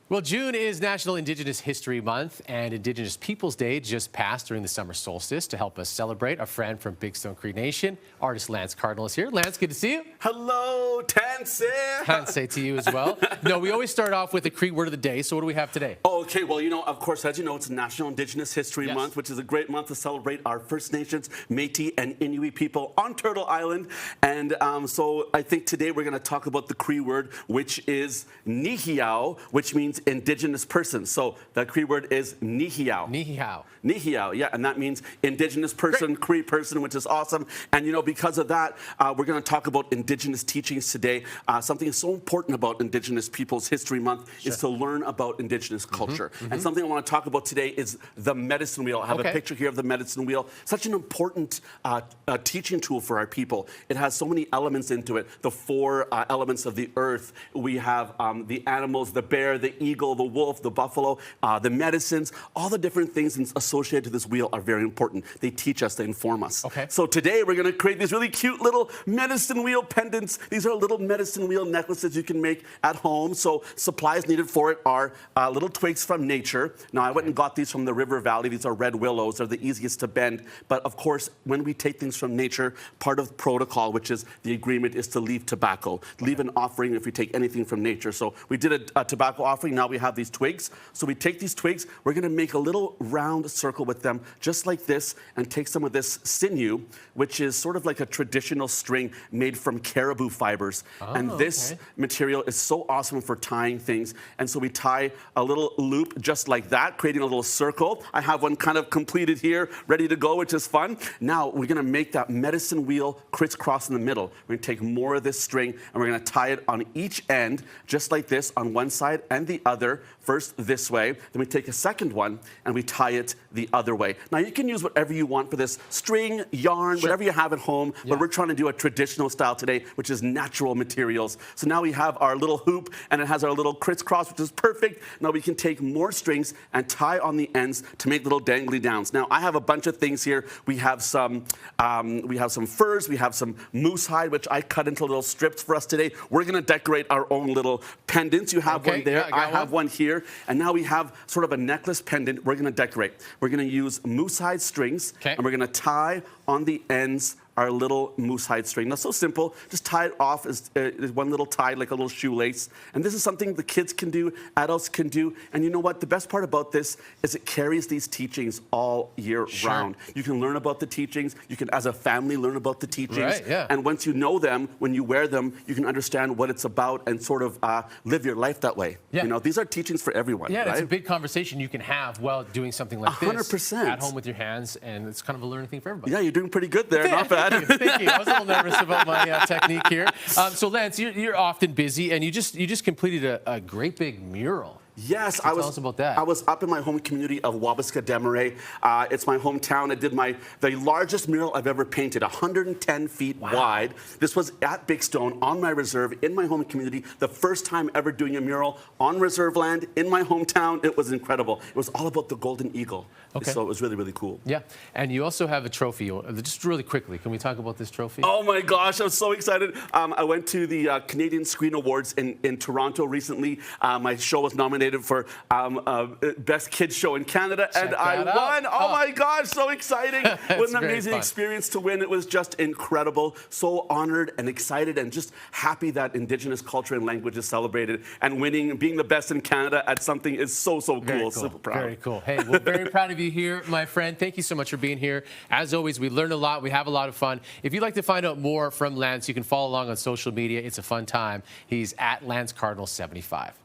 Well, June is National Indigenous History Month, and Indigenous Peoples Day just passed during the summer solstice. To help us celebrate, a friend from Big Stone Cree Nation, artist Lance Cardinal is here. Lance, good to see you. Hello, Tansy. Tansy to you as well. No, we always start off with a Cree word of the day, so what do we have today? Oh, okay, well, of course, as you know, it's National Indigenous History Month, which is a great month to celebrate our First Nations, Métis, and Inuit people on Turtle Island. And so I think today we're going to talk about the Cree word, which is nihiao, which means Indigenous person. So the Cree word is nihiao. Nihiao. Nihiao, yeah, and that means Indigenous person, Great. Cree person, which is awesome. And because of that, we're going to talk about Indigenous teachings today. Something so important about Indigenous Peoples History Month is to learn about Indigenous culture. And something I want to talk about today is the medicine wheel. I have a picture here of the medicine wheel. Such an important teaching tool for our people. It has so many elements into it. The four elements of the earth. We have the animals, the bear, the eagle, the wolf, the buffalo, the medicines. All the different things associated to this wheel are very important. They teach us, they inform us. So today we're going to create these really cute little medicine wheel pendants. These are little medicine wheel necklaces you can make at home. So supplies needed for it are little twigs from nature. Now I went and got these from the river valley. These are red willows. They're the easiest to bend. But of course, when we take things from nature, part of protocol, which is the agreement, is to leave tobacco. Leave an offering if we take anything from nature. So we did a tobacco offering. Now we have these twigs. So we take these twigs. We're going to make a little round circle with them, just like this, and take some of this sinew, which is sort of like a traditional string made from caribou fibers. And this material is so awesome for tying things. And so we tie a little loop just like that, creating a little circle. I have one kind of completed here, ready to go, which is fun. Now we're going to make that medicine wheel crisscross in the middle. We're going to take more of this string and we're going to tie it on each end, just like this, on one side and the other. First this way, then we take a second one and we tie it the other way. Now you can use whatever you want for this, string, yarn, whatever you have at home, but we're trying to do a traditional style today, which is natural materials. So now we have our little hoop and it has our little crisscross, which is perfect. Now we can take more strings and tie on the ends to make little dangly downs. Now I have a bunch of things here. We have some furs, we have some moose hide, which I cut into little strips for us today. We're going to decorate our own little pendants. You have one there, I have one here, and now we have sort of a necklace pendant we're going to decorate. We're going to use moose hide strings, and we're going to tie on the ends our little moose hide string. Now, so simple. Just tie it off as one little tie, like a little shoelace. And this is something the kids can do, adults can do. And you know what? The best part about this is it carries these teachings all year round. You can learn about the teachings. You can, as a family, learn about the teachings. And once you know them, when you wear them, you can understand what it's about and sort of live your life that way. These are teachings for everyone. It's a big conversation you can have while doing something like this 100%. At home with your hands, and it's kind of a learning thing for everybody. Yeah, you're doing pretty good there. Not bad. Thank you. I was a little nervous about my technique here. So Lance, you're often busy, and you just completed a great big mural. Yes, tell us about that. I was up in my home community of Wabasca Desmarais. It's my hometown. I did the largest mural I've ever painted, 110 feet wide. This was at Big Stone on my reserve in my home community. The first time ever doing a mural on reserve land in my hometown. It was incredible. It was all about the golden eagle. So it was really, really cool. Yeah, and you also have a trophy. Just really quickly, can we talk about this trophy? Oh my gosh, I'm so excited. I went to the Canadian Screen Awards in Toronto recently. My show was nominated for Best Kids Show in Canada, and I won. Oh my gosh, so exciting. It was an amazing experience to win. It was just incredible. So honored and excited and just happy that Indigenous culture and language is celebrated, and winning, being the best in Canada at something is so cool. Super proud. Very cool. Hey, we're very proud of you here, my friend. Thank you so much for being here. As always, we learn a lot. We have a lot of fun. If you'd like to find out more from Lance, you can follow along on social media. It's a fun time. He's at Lance Cardinal 75.